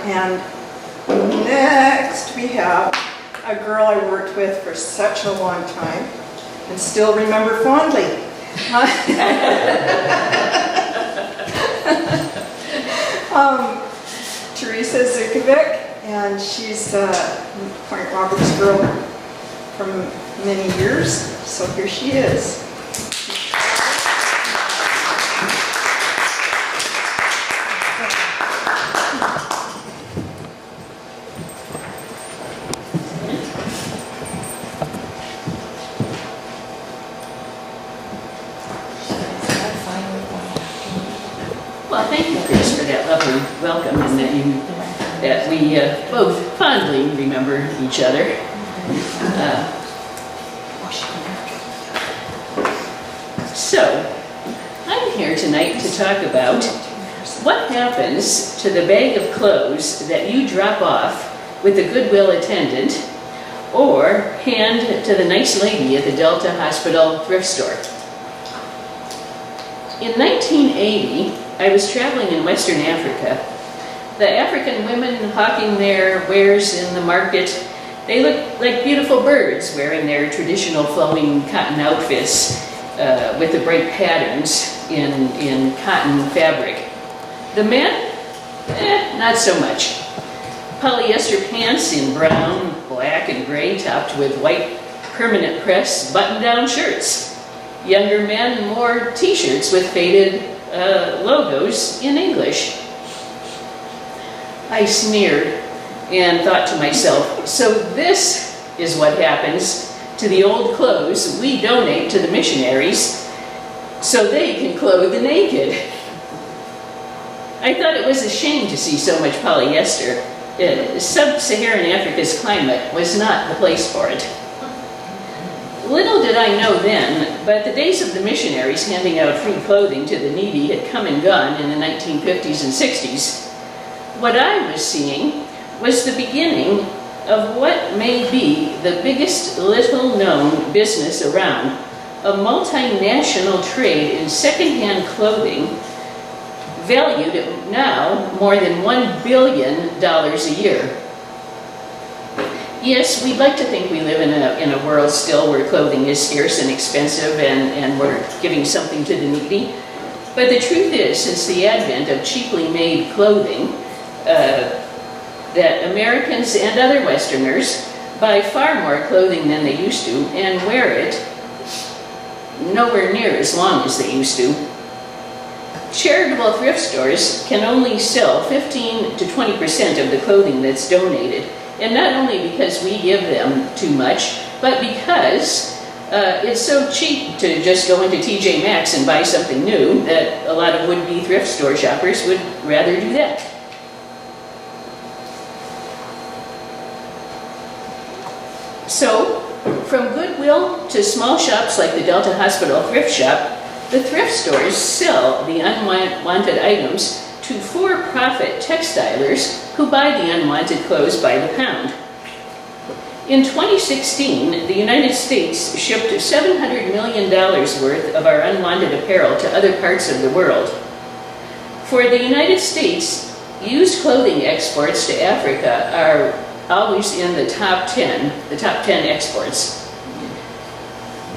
And next we have a girl I worked with for such a long time and still remember fondly. Teresa Zukovic, and she's a Point Roberts girl from many years, so here she is. Well, thank you, Chris, for that lovely welcome and that we both fondly remember each other. So, I'm here tonight to talk about what happens to the bag of clothes that you drop off with the Goodwill attendant or hand to the nice lady at the Delta Hospital thrift store. In 1980, I was traveling in Western Africa. The African women hawking their wares in the market, they looked like beautiful birds wearing their traditional flowing cotton outfits with the bright patterns in cotton fabric. The men? Not so much. Polyester pants in brown, black, and gray topped with white permanent press button-down shirts. Younger men wore t-shirts with faded logos in English. I sneered and thought to myself, so this is what happens to the old clothes we donate to the missionaries so they can clothe the naked. I thought it was a shame to see so much polyester. Sub-Saharan Africa's climate was not the place for it. Little did I know then, but the days of the missionaries handing out free clothing to the needy had come and gone in the 1950s and 60s. What I was seeing was the beginning of what may be the biggest little-known business around, a multinational trade in second-hand clothing valued at now more than $1 billion a year. Yes, we'd like to think we live in a world still where clothing is scarce and expensive and we're giving something to the needy. But the truth is, since the advent of cheaply made clothing, that Americans and other Westerners buy far more clothing than they used to and wear it nowhere near as long as they used to. Charitable thrift stores can only sell 15 to 20% of the clothing that's donated. And not only because we give them too much, but because it's so cheap to just go into TJ Maxx and buy something new that a lot of would-be thrift store shoppers would rather do that. So, from Goodwill to small shops like the Delta Hospital thrift shop, the thrift stores sell the unwanted items to for-profit textilers who buy the unwanted clothes by the pound. In 2016, the United States shipped $700 million worth of our unwanted apparel to other parts of the world. For the United States, used clothing exports to Africa are always in the top 10 exports.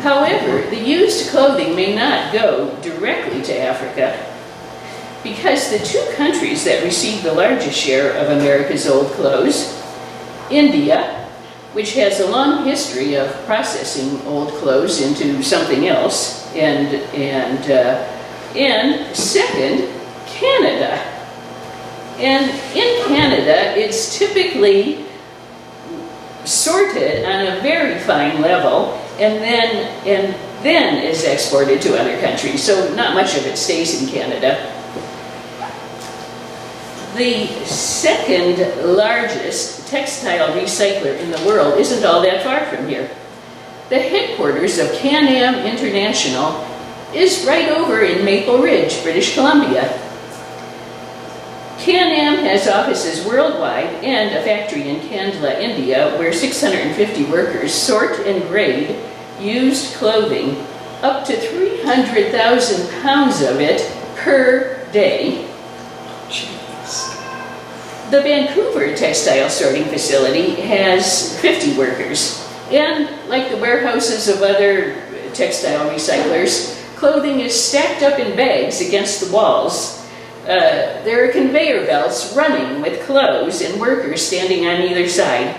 However, the used clothing may not go directly to Africa because the two countries that receive the largest share of America's old clothes, India, which has a long history of processing old clothes into something else, and second, Canada. And in Canada, it's typically sorted on a very fine level and then is exported to other countries. So not much of it stays in Canada. The second largest textile recycler in the world isn't all that far from here. The headquarters of Can-Am International is right over in Maple Ridge, British Columbia. Can-Am has offices worldwide and a factory in Kandla, India, where 650 workers sort and grade used clothing, up to 300,000 pounds of it per day. The Vancouver textile sorting facility has 50 workers. And like the warehouses of other textile recyclers, clothing is stacked up in bags against the walls. There are conveyor belts running with clothes and workers standing on either side.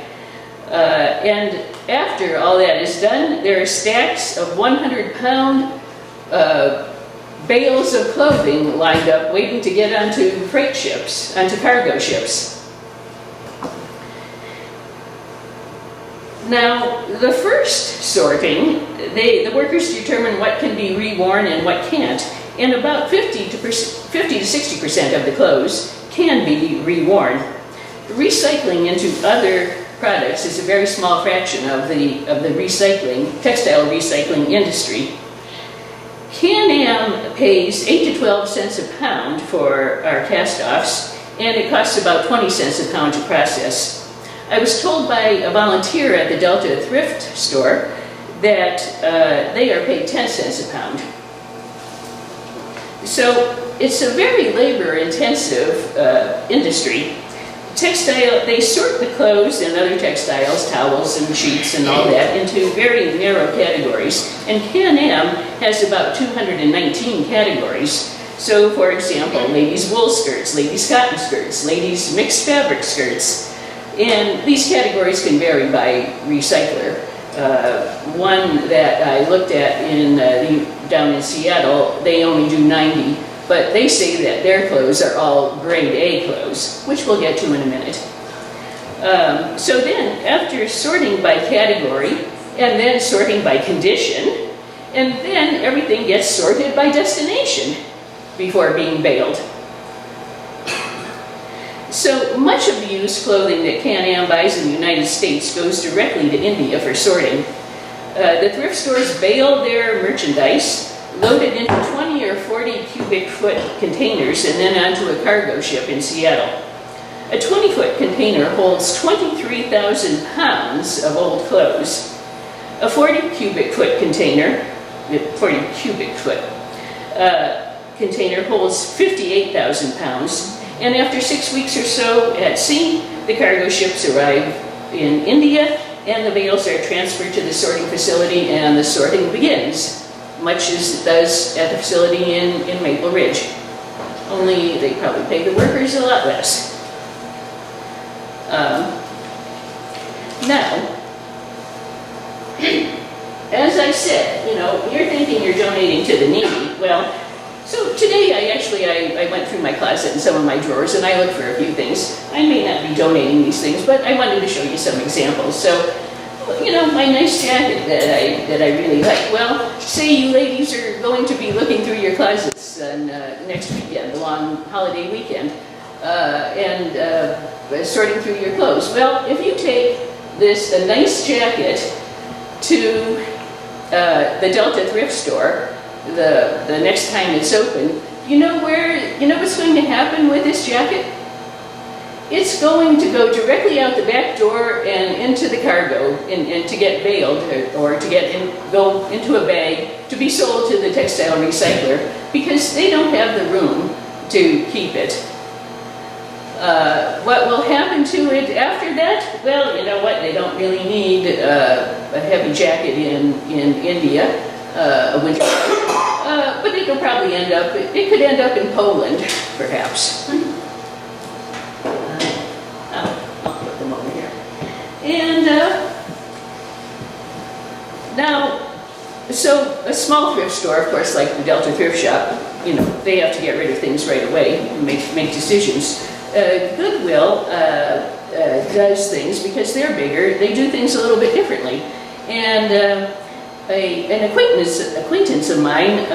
And after all that is done, there are stacks of 100-pound bales of clothing lined up waiting to get onto freight ships, onto cargo ships. Now, the first sorting, the workers determine what can be reworn and what can't, and about 50 to 60% of the clothes can be reworn. Recycling into other products is a very small fraction of the textile recycling industry. Can-Am pays 8 to 12 cents a pound for our cast-offs, and it costs about 20 cents a pound to process. I was told by a volunteer at the Delta thrift store that they are paid 10 cents a pound. So it's a very labor-intensive industry. They sort the clothes and other textiles, towels and sheets and all that, into very narrow categories. And Can-Am has about 219 categories. So, for example, ladies' wool skirts, ladies' cotton skirts, ladies' mixed fabric skirts. And these categories can vary by recycler. One that I looked at down in Seattle, they only do 90. But they say that their clothes are all grade A clothes, which we'll get to in a minute. So then, after sorting by category, and then sorting by condition, and then everything gets sorted by destination before being baled. So much of the used clothing that Can-Am buys in the United States goes directly to India for sorting. The thrift stores bale their merchandise, load it into 20 or 40 cubic foot containers, and then onto a cargo ship in Seattle. A 20-foot container holds 23,000 pounds of old clothes. A 40 cubic foot container holds 58,000 pounds, and after 6 weeks or so at sea, the cargo ships arrive in India, and the bales are transferred to the sorting facility, and the sorting begins, much as it does at the facility in Maple Ridge. Only they probably pay the workers a lot less. Now, as I said, you're thinking you're donating to the needy. Well, so today I went through my closet and some of my drawers and I looked for a few things. I may not be donating these things, but I wanted to show you some examples. So, my nice jacket that I really like. Well, say you ladies are going to be looking through your closets next weekend, the long holiday weekend, and sorting through your clothes. Well, if you take a nice jacket to the Delta thrift store the next time it's open, you know what's going to happen with this jacket? It's going to go directly out the back door and into the cargo and to get baled or to go into a bag to be sold to the textile recycler because they don't have the room to keep it. What will happen to it after that? Well, you know what? They don't really need a heavy jacket in India, a winter jacket, but it could end up in Poland, perhaps. I'll put them over here. And now, so a small thrift store, of course, like the Delta thrift shop, they have to get rid of things right away and make decisions. Goodwill does things because they're bigger. They do things a little bit differently. And an acquaintance of mine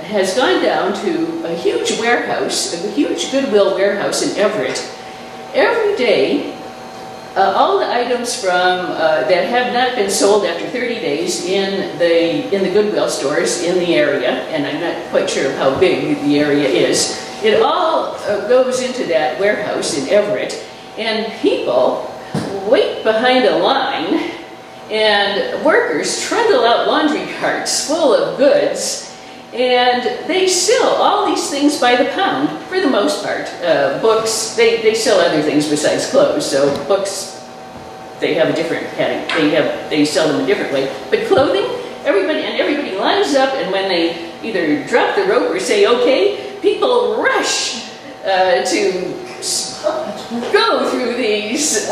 has gone down to a huge warehouse, a huge Goodwill warehouse in Everett. Every day, all the items from that have not been sold after 30 days in the Goodwill stores in the area, and I'm not quite sure how big the area is, it all goes into that warehouse in Everett, and people wait behind a line, and workers trundle out laundry carts full of goods, And they sell all these things by the pound, for the most part. Books, they sell other things besides clothes. So books, they have a different category. They sell them a different way. But clothing, everybody lines up, and when they either drop the rope or say okay, people rush to go through these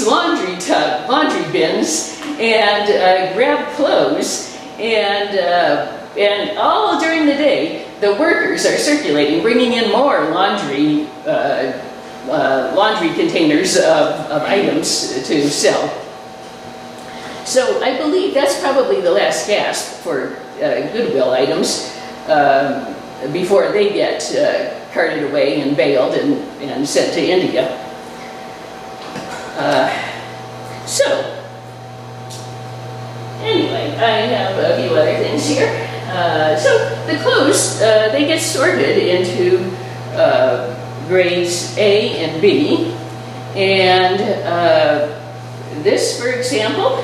laundry bins and grab clothes, and all during the day the workers are circulating, bringing in more laundry containers of items to sell. So I believe that's probably the last gasp for Goodwill items before they get carted away and baled and sent to India. So, anyway, I have a few other things here. So the clothes, they get sorted into grades A and B. And this, for example,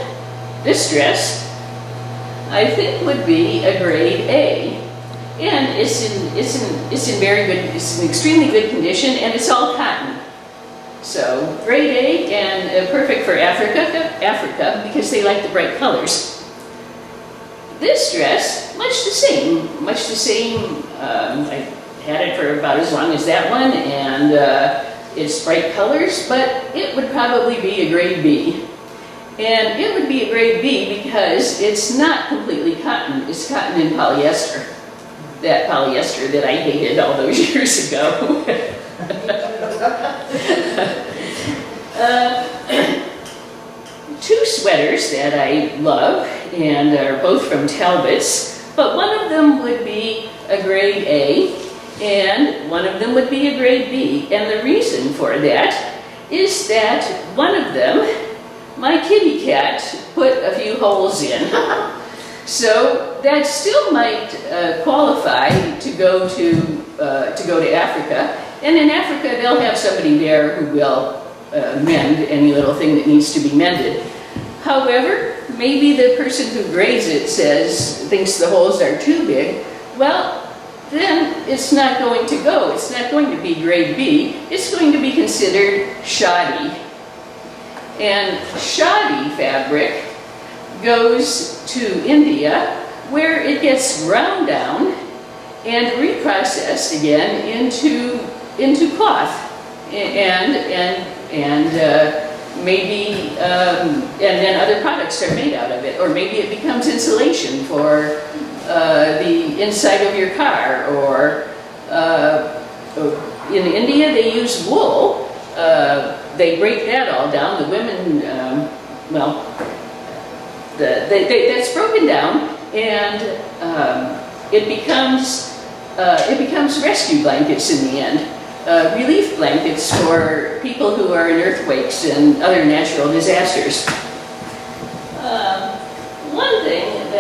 this dress, I think would be a grade A. And it's in extremely good condition, and it's all cotton. So grade A, and perfect for Africa because they like the bright colors. This dress, much the same. I had it for about as long as that one, and it's bright colors, but it would probably be a grade B. And it would be a grade B because it's not completely cotton. It's cotton and polyester. That polyester that I hated all those years ago. Two sweaters that I love, and are both from Talbot's, but one of them would be a grade A, and one of them would be a grade B. And the reason for that is that one of them, my kitty cat put a few holes in. So that still might qualify to go to Africa, and in Africa they'll have somebody there who will mend any little thing that needs to be mended. However, maybe the person who grades it thinks the holes are too big. Well, then it's not going to go. It's not going to be grade B. It's going to be considered shoddy. And shoddy fabric goes to India, where it gets ground down and reprocessed again into cloth, and maybe and then other products are made out of it, or maybe it becomes insulation for the inside of your car, or in India they use wool. They break that all down. The women, that's broken down, and it becomes rescue blankets in the end, relief blankets for people who are in earthquakes and other natural disasters. One thing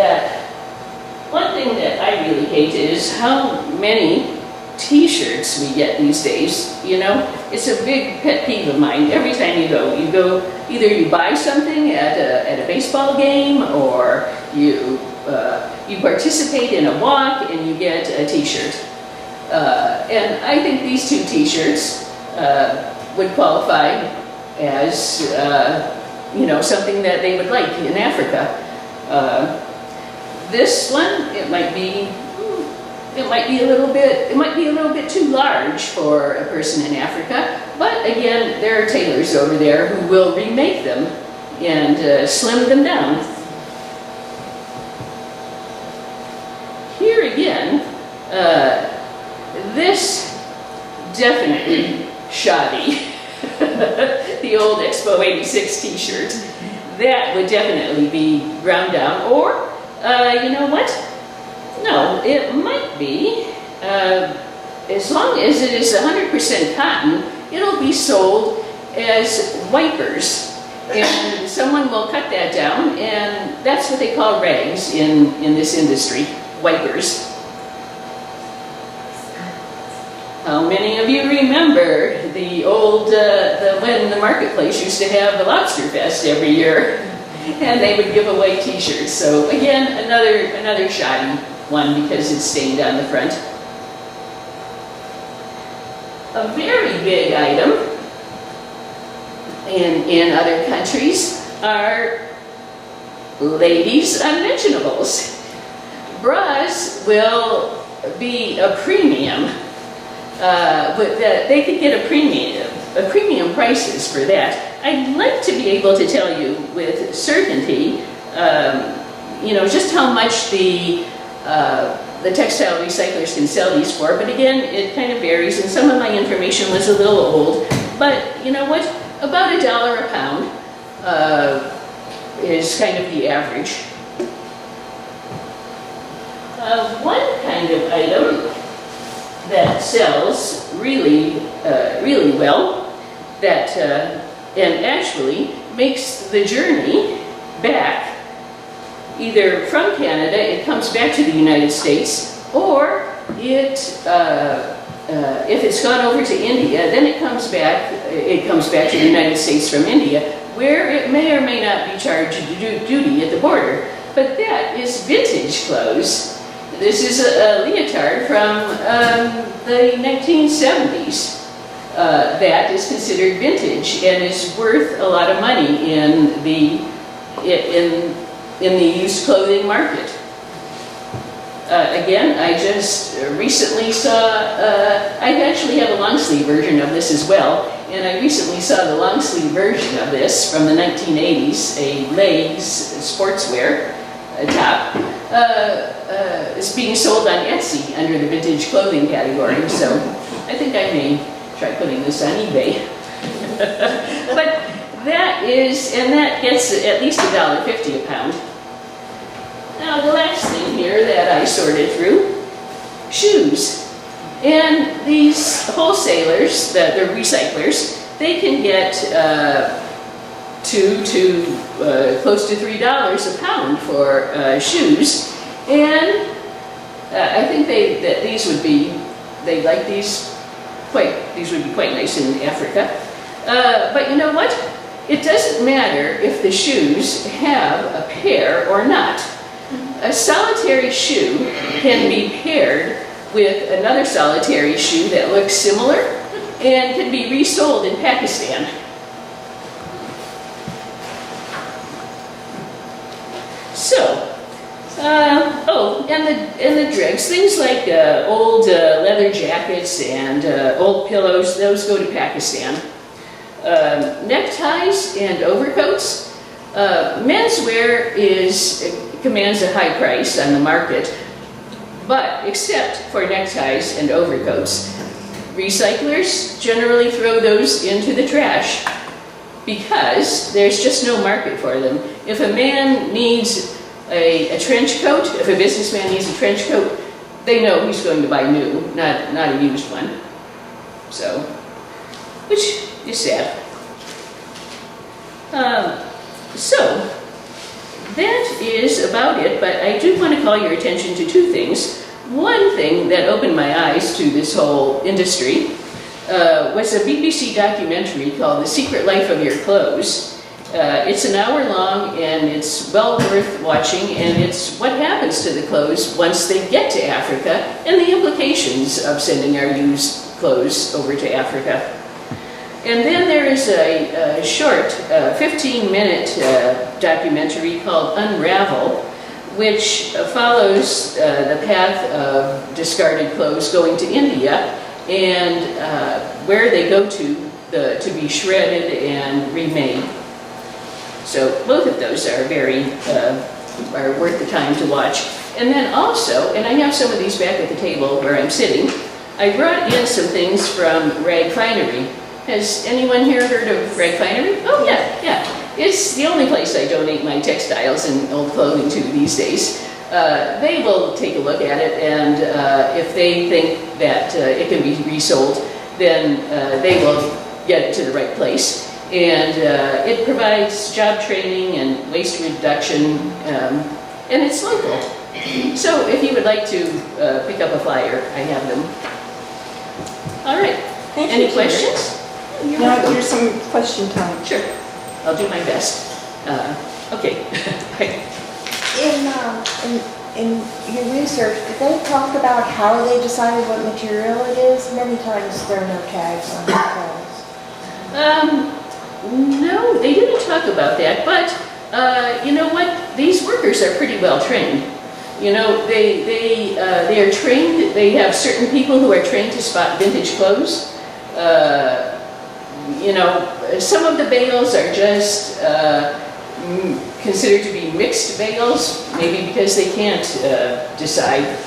that I really hate is how many T-shirts we get these days. You know, it's a big pet peeve of mine. Every time you go either you buy something at a baseball game, or you participate in a walk and you get a T-shirt. And I think these two T-shirts would qualify as something that they would like in Africa. This one, it might be a little bit too large for a person in Africa, but again, there are tailors over there who will remake them and slim them down. Here again, this definitely shoddy. The old Expo 86 T-shirt. That would definitely be ground down, or you know what? No, it might be, as long as it is 100% cotton, it'll be sold as wipers. And someone will cut that down, and that's what they call rags in this industry, wipers. How many of you remember the old, when the marketplace used to have the Lobster Fest every year, and they would give away T-shirts? So again, another shoddy one because it's stained on the front. A very big item in other countries are ladies' unmentionables. Bras will be a premium, but they could get a premium prices for that. I'd like to be able to tell you with certainty, just how much the textile recyclers can sell these for, but again, it kind of varies, and some of my information was a little old, but you know what? About $1 a pound is kind of the average. One kind of item that sells really well, that and actually makes the journey back, either from Canada, it comes back to the United States, or if it's gone over to India, then it comes back to the United States from India, where it may or may not be charged duty at the border. But that is vintage clothes. This is a leotard from the 1970s. That is considered vintage and is worth a lot of money in the used clothing market. Again, I just recently saw, I actually have a long sleeve version of this as well, and I recently saw the long sleeve version of this from the 1980s, a legs sportswear top. Is being sold on Etsy under the vintage clothing category, so I think I may try putting this on eBay. But that gets at least $1.50 a pound. Now the last thing here that I sorted through, shoes. And these wholesalers, the recyclers, they can get close to $3 a pound for shoes. And I think these would be quite nice in Africa. But you know what? It doesn't matter if the shoes have a pair or not. A solitary shoe can be paired with another solitary shoe that looks similar and can be resold in Pakistan. So, and the dregs, things like old leather jackets and old pillows, those go to Pakistan. Neckties and overcoats. Menswear commands a high price on the market, but except for neckties and overcoats. Recyclers generally throw those into the trash because there's just no market for them. If a man needs a trench coat, if a businessman needs a trench coat, they know he's going to buy new, not a used one. So, which is sad. So, that is about it, but I do want to call your attention to two things. One thing that opened my eyes to this whole industry was a BBC documentary called The Secret Life of Your Clothes. It's an hour long and it's well worth watching, and it's what happens to the clothes once they get to Africa and the implications of sending our used clothes over to Africa. And then there is a short 15-minute documentary called Unravel, which follows the path of discarded clothes going to India and where they go to be shredded and remade. So both of those are are worth the time to watch. And then also, and I have some of these back at the table where I'm sitting, I brought in some things from Rag Finery. Has anyone here heard of Rag Finery? Oh yeah. It's the only place I donate my textiles and old clothing to these days. They will take a look at it, and if they think that it can be resold, then they will get it to the right place. And it provides job training and waste reduction, and it's local. So if you would like to pick up a flyer, I have them. All right. Any questions? Now here's some question time. Sure. I'll do my best. Okay. In in your research, did they talk about how they decided what material it is? Many times there are no tags on the clothes. No, they didn't talk about that, but you know what? These workers are pretty well trained. You know, they are trained, they have certain people who are trained to spot vintage clothes. You know, some of the bales are just considered to be mixed bales, maybe because they can't decide,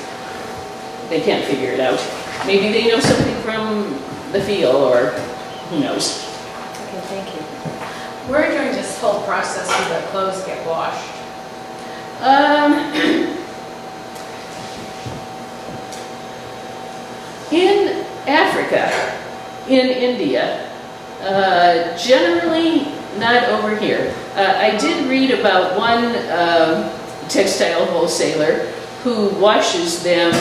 they can't figure it out. Maybe they know something from the feel, or who knows. Okay, thank you. Where during this whole process do the clothes get washed? In Africa, in India, generally not over here. I did read about one textile wholesaler who washes the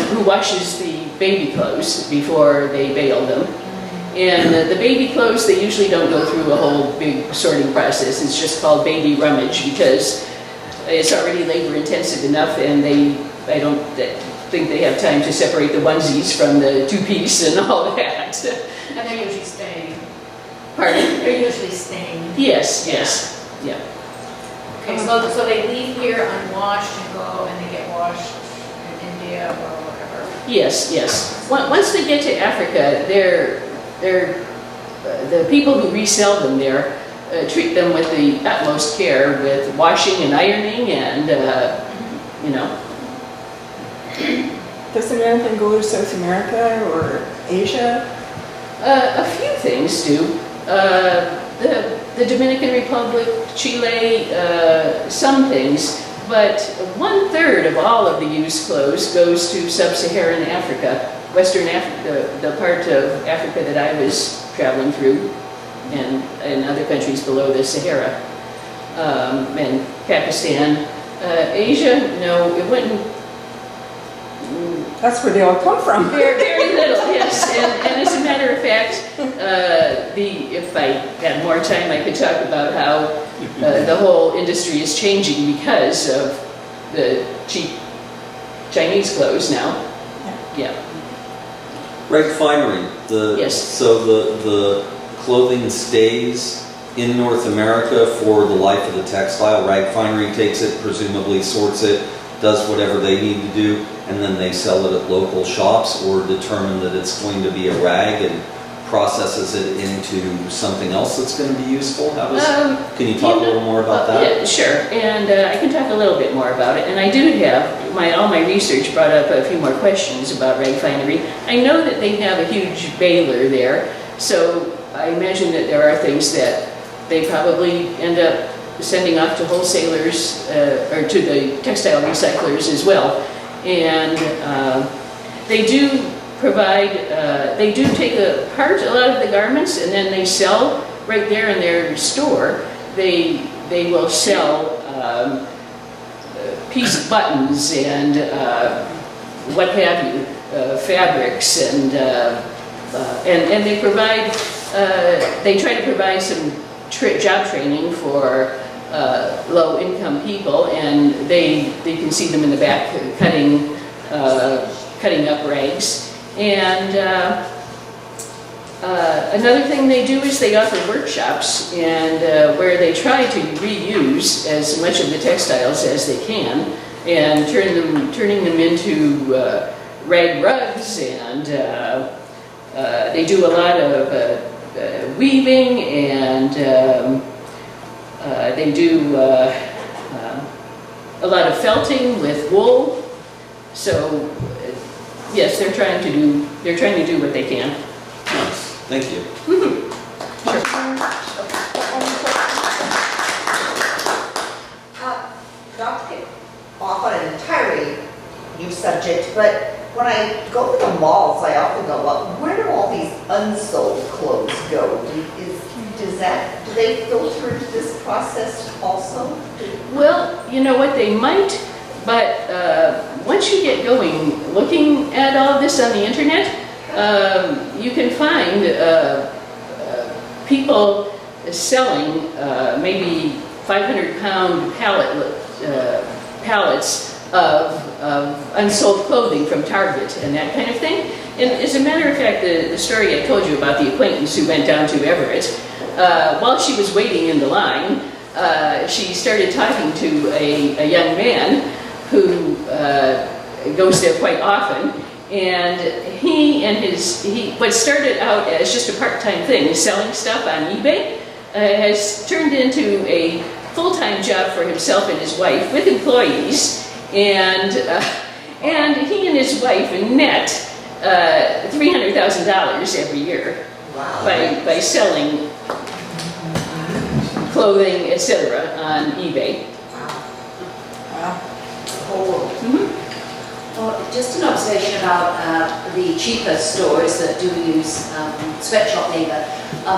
baby clothes before they bale them. And the baby clothes, they usually don't go through a whole big sorting process. It's just called baby rummage because it's already labor intensive enough, and I don't think they have time to separate the onesies from the two-piece and all that. And they're usually staying. Pardon? They're usually staying. Yes, yes, yeah. Okay, so they leave here unwashed and go and they get washed in India or whatever. Yes, yes. Once they get to Africa, the people who resell them there treat them with the utmost care, with washing and ironing, and you know. Doesn't anything go to South America or Asia? A few things do. The Dominican Republic, Chile, some things, but 1/3 of all of the used clothes goes to sub-Saharan Africa, Western Africa, the part of Africa that I was traveling through, and other countries below the Sahara, and Pakistan. Asia, no, it wouldn't. That's where they all come from. Very, very little, yes. And as a matter of fact, if I had more time, I could talk about how the whole industry is changing because of the cheap Chinese clothes now. Yeah. Rag Finery, Yes. so the clothing stays in North America for the life of the textile. Rag Finery takes it, presumably sorts it, does whatever they need to do, and then they sell it at local shops, or determine that it's going to be a rag and processes it into something else that's going to be useful. How does? Can you talk a little more about that? Yeah, sure. And I can talk a little bit more about it. And I do have all my research brought up a few more questions about Rag Finery. I know that they have a huge baler there, so I imagine that there are things that they probably end up sending off to wholesalers or to the textile recyclers as well. And they do provide, they do take apart a lot of the garments, and then they sell right there in their store. They will sell piece buttons and what have you, fabrics, and they provide, they try to provide some job training for low-income people, and they can see them in the back cutting up rags. And another thing they do is they offer workshops, and where they try to reuse as much of the textiles as they can, and turning them into rag rugs, and they do a lot of weaving, and they do a lot of felting with wool. So yes, they're trying to do what they can. Nice. Thank you. Not to get off on an entirely new subject, but when I go to the malls, I often go, well, where do all these unsold clothes go? Do they filter into this process also? Well, you know what, they might, but once you get going, looking at all this on the internet, you can find people selling maybe 500-pound pallets of unsold clothing from Target and that kind of thing. And as a matter of fact, the story I told you about the acquaintance who went down to Everett, while she was waiting in the line, she started talking to a young man who goes there quite often. And what started out as just a part-time thing, selling stuff on eBay, has turned into a full-time job for himself and his wife with employees. And he and his wife net $300,000 every year by selling clothing, etc. on eBay. Well, just an observation about the cheaper stores that do use sweatshop labour.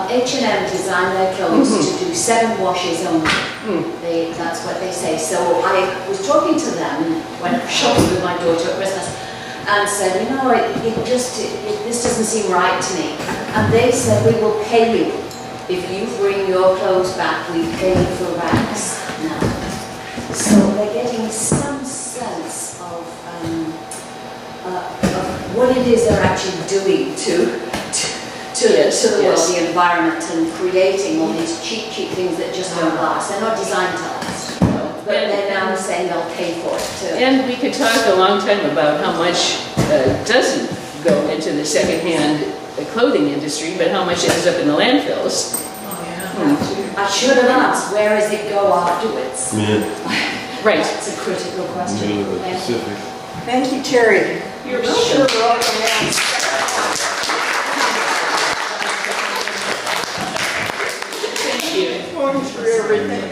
H&M designed their clothes to do 7 washes only. That's what they say. So I was talking to them when shopping with my daughter at Christmas and said, you know, this doesn't seem right to me. And they said, we will pay you. If you bring your clothes back, we pay you for rags now. So they're getting some sense of what it is they're actually doing to the world, the environment, and creating all these cheap things that just don't last. They're not designed to last. But they're now saying they'll pay for it too. And we could talk a long time about how much doesn't go into the secondhand clothing industry, but how much ends up in the landfills. I should have asked, where does it go afterwards? Right. That's a critical question. Pacific. Thank you, Terry. You're Sure, welcome. welcome, yes. Thank you. Going through everything.